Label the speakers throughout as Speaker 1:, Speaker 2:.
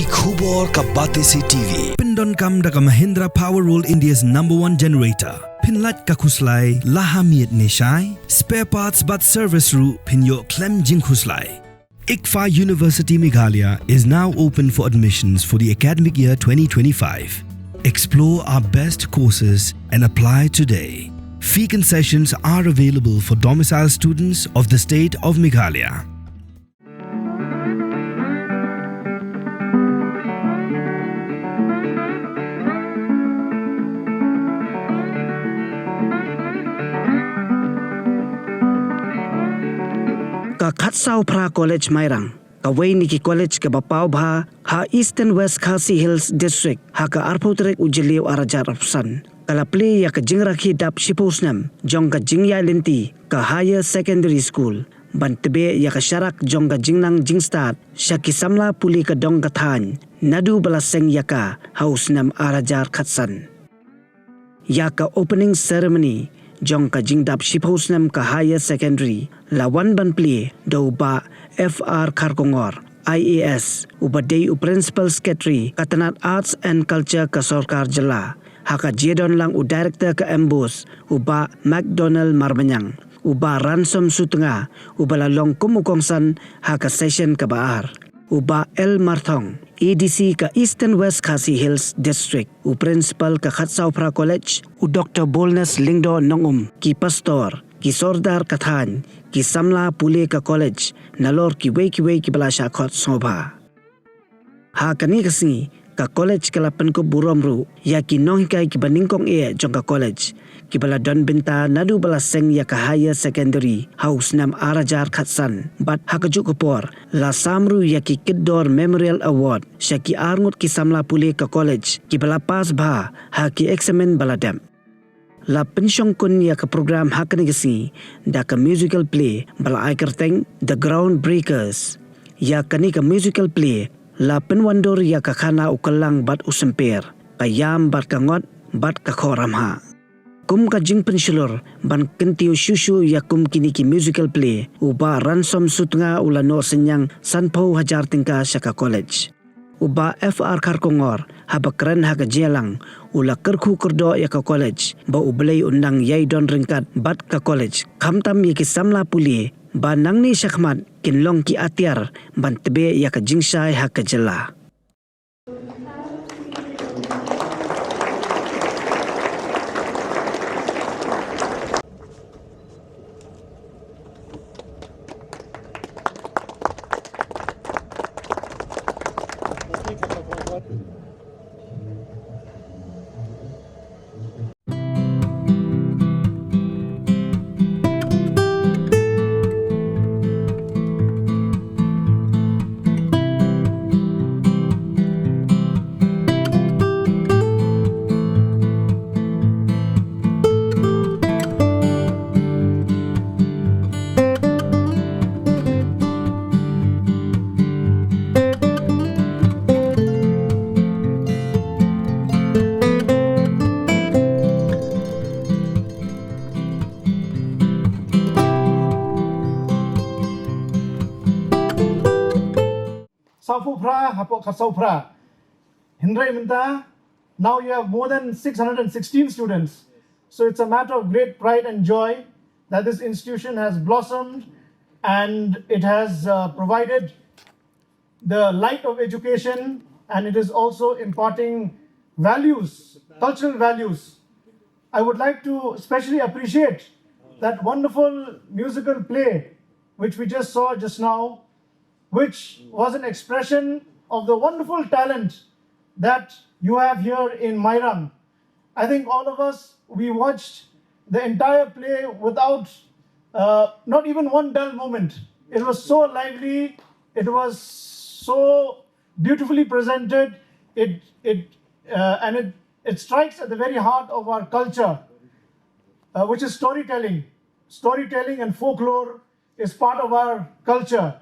Speaker 1: Ki khubor ka bate si TV.
Speaker 2: Pindon kam da ka Mahindra Powerroll India's #1 generator. Pinlat ka khuslai lahamiet nishai. Spare parts but service ru pinyo klem jing khuslai. ICFA University Meghalaya is now open for admissions for the academic year 2025. Explore our best courses and apply today. Fee concessions are available for domicile students of the state of Meghalaya.
Speaker 3: Ka Khatsau Phra College Mairang, ka Wainiki College ka Bapau Bha, ha Eastern West Khasi Hills District, ha ka Arputrek Ujiliw Arajar Opsan. Kala Plie ya ka Jingrakhi Dap Shipo Snem, jong ka Jingya Linti, ka Higher Secondary School. Bantebe ya ka Sharak jong ka Jingnang Jingstad, Shaki Samla Puli ka Dong Kathan, Nadu Balaseng ya ka Haus Snem Arajar Khatsan. Ya ka Opening Ceremony, jong ka Jingdap Shipo Snem ka Higher Secondary, Lawan Ban Plie, do ba FR Karkongor, IAS, ubadei Principal Secretary, Katanat Arts and Culture ka Sorkar Jala, haka Jedon lang u Director ka Embos, uba McDonald Marbanyang, uba Ransom Sutunga, uba Lalong Kumukongsan, haka Session ka Baar, uba El Marthong, EDC ka Eastern West Khasi Hills District, u Principal ka Khatsau Phra College, u Dr. Bolnes Lingdo Nongum, ki Pastor, ki Sordar Kathan, ki Samla Pule ka College, nalor ki wei ki Balasha Khot Sobha. Ha kani kasi ka college kalapan ko buromru, ya ki nonghikai ki baningkong jong ka college, ki bala don binta nadu bala seng ya ka Higher Secondary, Haus Snem Arajar Khatsan, bat hakaju kupor, la samru ya ki Kiddor Memorial Award, syaki arngut ki Samla Pule ka college, ki bala pas bha, ha ki examen bala dem. La pensyong kun ya ka program hakani gasi da ka musical play bala ai kerteng The Groundbreakers. Ya kani ka musical play la penwandor ya ka khana ukalang bat usemper kayam bat kangot bat ka khoram ha. Kum ka jing pensyulur ban kentiu syusyu ya kum kini ki musical play uba Ransom Sutunga ulano senyang Sanpo Hajar tingka syaka college. Uba FR Karkongor haba keren haka jelang ula kerku kerdo ya ka college ba ublay undang yai don ringkat bat ka college kamtam ya ki Samla Puli ba nangni syakmat kinlong ki atiar ban tebe ya ka jingsai haka jela.
Speaker 4: Safu Phra, Hapo Khatsau Phra. Hindray Minta, now you have more than 616 students. So it's a matter of great pride and joy that this institution has blossomed and it has provided the light of education, and it is also imparting values, cultural values. I would like to especially appreciate that wonderful musical play which we just saw just now, which was an expression of the wonderful talent that you have here in Mairang. I think all of us, we watched the entire play without not even one dull moment. It was so lively, it was so beautifully presented, it strikes at the very heart of our culture, which is storytelling. Storytelling and folklore is part of our culture.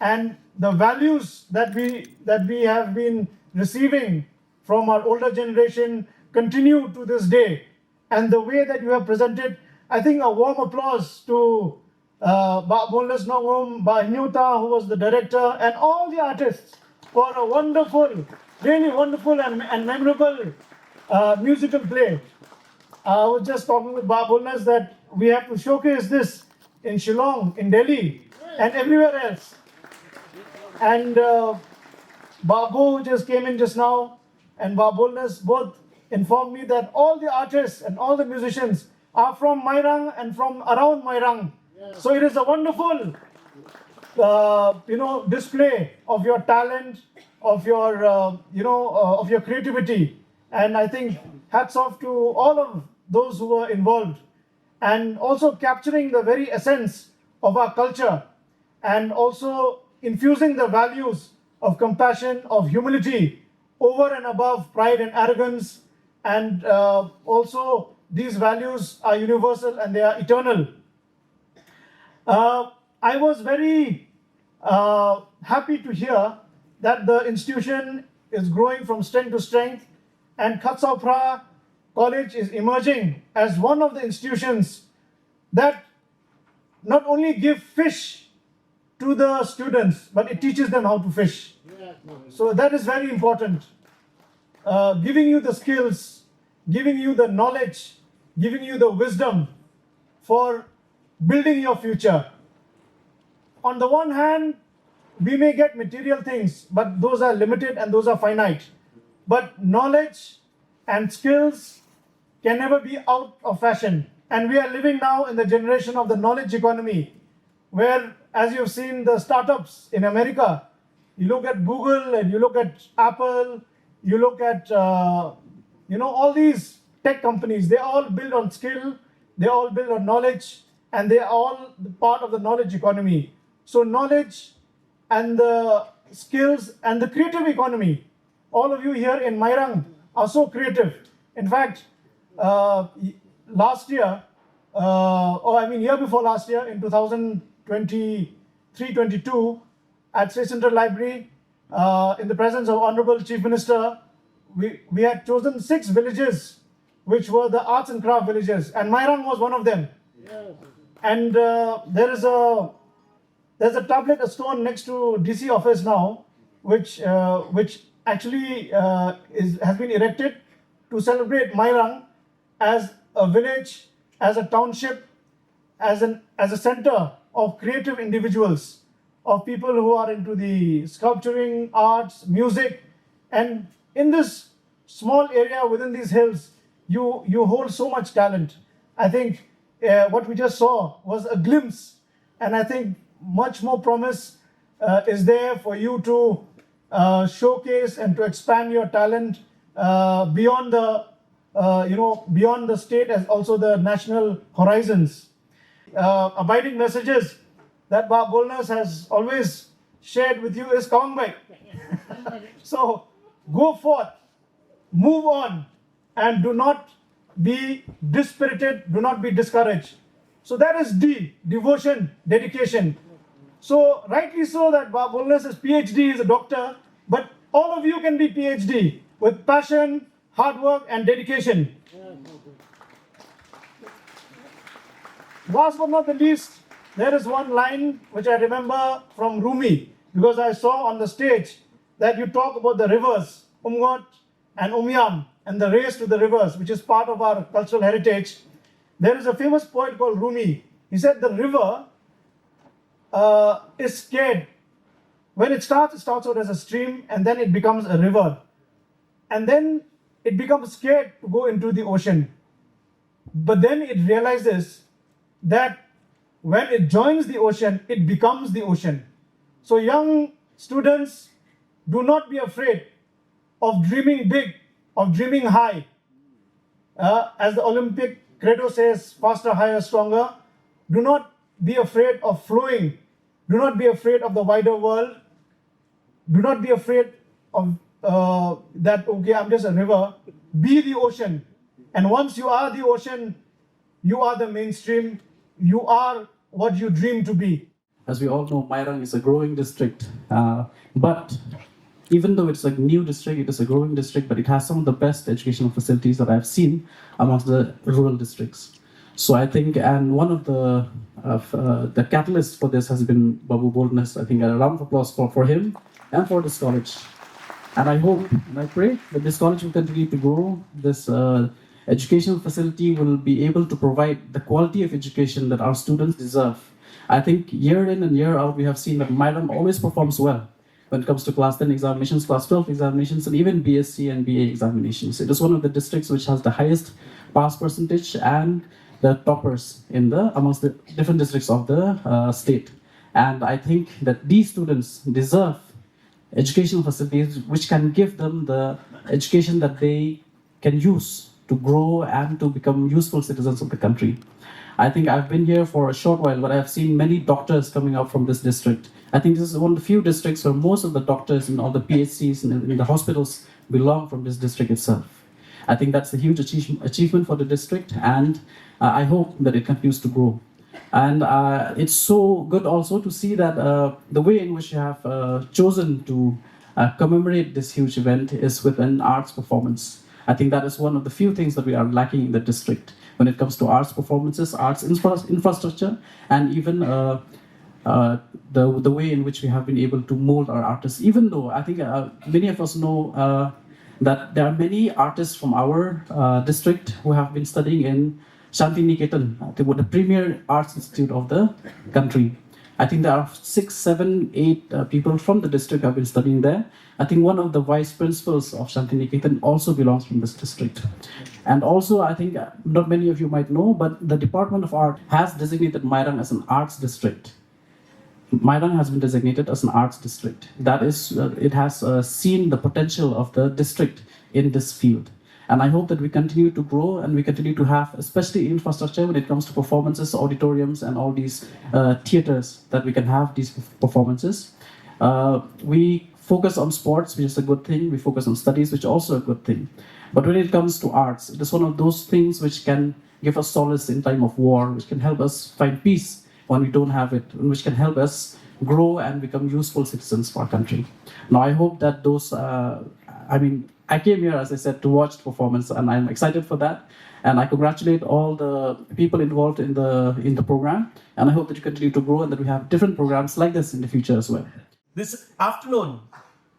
Speaker 4: And the values that we have been receiving from our older generation continue to this day. And the way that you have presented, I think a warm applause to Ba Boneless Nongum, Ba Nyuta, who was the director, and all the artists for a wonderful, really wonderful and memorable musical play. I was just talking with Bolnas that we have to showcase this in Shillong, in Delhi, and everywhere else. And Babu just came in just now, and Bolnas both informed me that all the artists and all the musicians are from Mairang and from around Mairang. So it is a wonderful, display of your talent, of your, of your creativity. And I think hats off to all of those who were involved, and also capturing the very essence of our culture, and also infusing the values of compassion, of humility, over and above pride and arrogance. And also these values are universal and they are eternal. I was very happy to hear that the institution is growing from strength to strength, and Khatsao Phra College is emerging as one of the institutions that not only give fish to the students, but it teaches them how to fish. So that is very important. Giving you the skills, giving you the knowledge, giving you the wisdom for building your future. On the one hand, we may get material things, but those are limited and those are finite. But knowledge and skills can never be out of fashion. And we are living now in the generation of the knowledge economy, where, as you've seen the startups in America, you look at Google and you look at Apple, you look at, all these tech companies, they all build on skill, they all build on knowledge, and they are all part of the knowledge economy. So knowledge and the skills and the creative economy, all of you here in Mairang are so creative. In fact, last year, year before last year, in 2023-22, at State Central Library, in the presence of Honorable Chief Minister, we had chosen 6 villages, which were the arts and craft villages, and Mairang was one of them. Yes. And there's a tablet, a stone next to DC office now, which actually has been erected to celebrate Mairang as a village, as a township, as a center of creative individuals, of people who are into the sculpturing, arts, music. And in this small area within these hills, you hold so much talent. I think what we just saw was a glimpse, and I think much more promise is there for you to showcase and to expand your talent beyond the state as also the national horizons. Abiding messages that Ba Bolnas has always shared with you is Kawang Bai. So go forth, move on, and do not be dispirited, do not be discouraged. So that is D, devotion, dedication. So rightly so that Ba Bolnas is PhD, is a doctor, but all of you can be PhD with passion, hard work and dedication. Last but not the least, there is one line which I remember from Rumi, because I saw on the stage that you talk about the rivers, Umngot and Umyam, and the race to the rivers, which is part of our cultural heritage. There is a famous poet called Rumi. He said the river is scared. When it starts out as a stream, and then it becomes a river. And then it becomes scared to go into the ocean. But then it realizes that when it joins the ocean, it becomes the ocean. So young students, do not be afraid of dreaming big, of dreaming high. As the Olympic credo says, faster, higher, stronger. Do not be afraid of flowing. Do not be afraid of the wider world. Do not be afraid of that, okay, I'm just a river. Be the ocean. And once you are the ocean, you are the mainstream. You are what you dream to be.
Speaker 5: As we all know, Mairang is a growing district. But even though it's a new district, it is a growing district, but it has some of the best educational facilities that I've seen amongst the rural districts. So I think, and one of the catalysts for this has been Babu Bolnas. I think a round of applause for him. and for this college. And I hope and I pray that this college will continue to grow. This educational facility will be able to provide the quality of education that our students deserve. I think year in and year out, we have seen that Mynsiem always performs well when it comes to class 10 examinations, class 12 examinations, and even BSc and BA examinations. It is one of the districts which has the highest pass percentage and the toppers amongst the different districts of the state. And I think that these students deserve educational facilities which can give them the education that they can use to grow and to become useful citizens of the country. I think I've been here for a short while, but I've seen many doctors coming out from this district. I think this is one of the few districts where most of the doctors and all the PhDs in the hospitals belong from this district itself. I think that's a huge achievement for the district, and I hope that it continues to grow. And it's so good also to see that the way in which you have chosen to commemorate this huge event is with an arts performance. I think that is one of the few things that we are lacking in the district when it comes to arts performances, arts infrastructure, and even the way in which we have been able to mold our artists. Even though I think many of us know that there are many artists from our district who have been studying in Shanti Niketan, the premier arts institute of the country. I think there are 6, 7, 8 people from the district who have been studying there. I think one of the vice principals of Shanti Niketan also belongs from this district. And also, I think not many of you might know, but the Department of Art has designated Mynsiem as an arts district. Mynsiem has been designated as an arts district. That is, it has seen the potential of the district in this field. And I hope that we continue to grow and we continue to have, especially infrastructure when it comes to performances, auditoriums, and all these theaters that we can have these performances. We focus on sports, which is a good thing. We focus on studies, which is also a good thing. But when it comes to arts, it is one of those things which can give us solace in time of war, which can help us find peace when we don't have it, which can help us grow and become useful citizens for our country. Now, I hope that those, I came here, as I said, to watch the performance, and I'm excited for that. And I congratulate all the people involved in the program. And I hope that you continue to grow and that we have different programs like this in the future as well.
Speaker 6: This afternoon,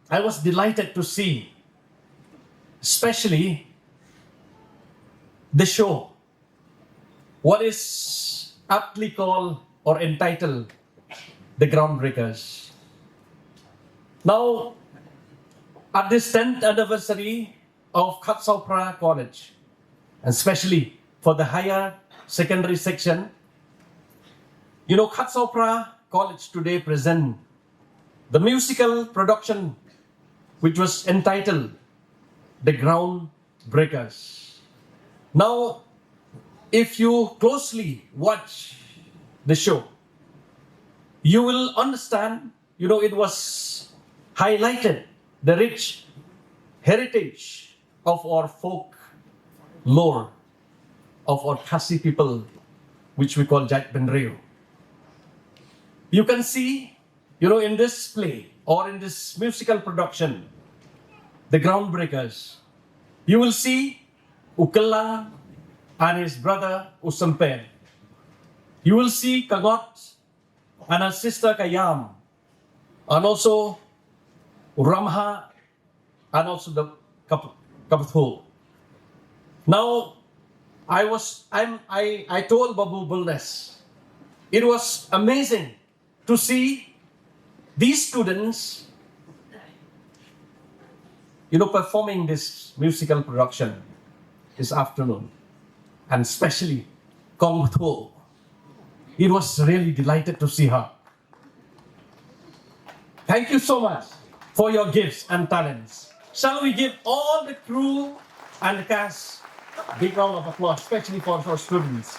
Speaker 6: I was delighted to see, especially the show, what is aptly called or entitled The Groundbreakers. Now, at this 10th anniversary of Khatsaupra College, and especially for the higher secondary section, Khatsaupra College today present the musical production which was entitled The Groundbreakers. Now, if you closely watch the show, you will understand, it was highlighted the rich heritage of our folk lore, of our Khasi people, which we call Jat Benreo. You can see, in this play or in this musical production, The Groundbreakers, you will see Ukela and his brother Usamper. You will see Kagot and her sister Kayam, and also Ramha, and also the Kapatho. Now, I told Babu Bulnes, it was amazing to see these students, performing this musical production this afternoon, and especially Kong Tho. It was really delighted to see her. Thank you so much for your gifts and talents. Shall we give all the crew and the cast a big round of applause, especially for our students.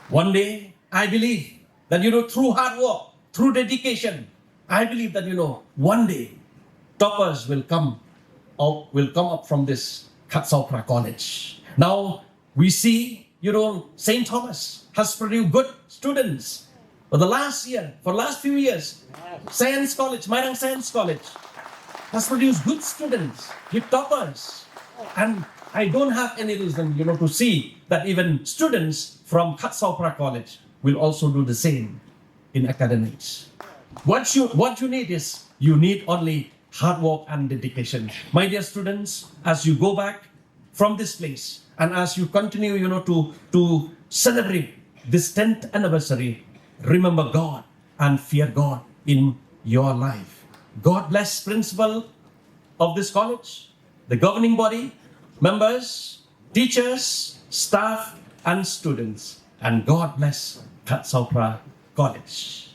Speaker 6: One day, I believe that, through hard work, through dedication, I believe that, one day, toppers will come up from this Khatsaupra College. Now, we see, St. Thomas has produced good students. For the last few years, Science College, Mynsiem Science College, has produced good students, good toppers. And I don't have any reason, to see that even students from Khatsaupra College will also do the same in academics. What you need is, You need only hard work and dedication. My dear students, as you go back from this place and as you continue, to celebrate this 10th anniversary, remember God and fear God in your life. God bless principal of this college, the governing body, members, teachers, staff, and students. And God bless Khat Saupra College.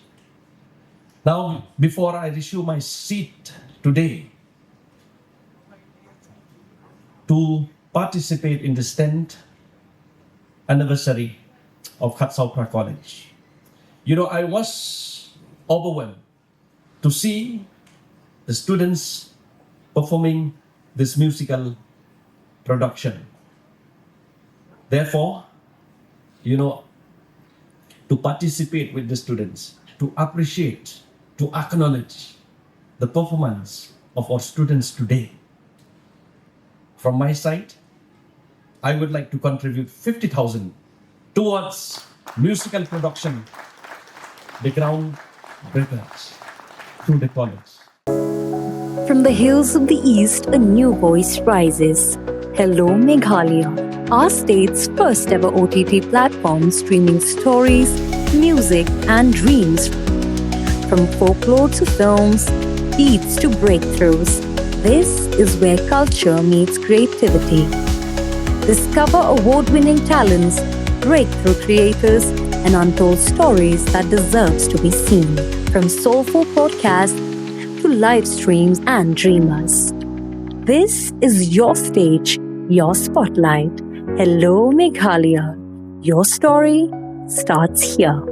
Speaker 6: Now, before I resume my seat today to participate in this 10th anniversary of Khat Saupra College, I was overwhelmed to see the students performing this musical production. Therefore, to participate with the students, to appreciate, to acknowledge the performance of our students today. From my side, I would like to contribute 50,000 towards musical production, the Groundbreakers, through the college.
Speaker 7: From the hills of the east, a new voice rises. Hello Meghalaya, our state's first ever OTT platform streaming stories, music and dreams. From folklore to films, beats to breakthroughs, this is where culture meets creativity. Discover award-winning talents, breakthrough creators, and untold stories that deserves to be seen. From soulful podcasts to live streams and dreamers. This is your stage, your spotlight. Hello Meghalaya. Your story starts here.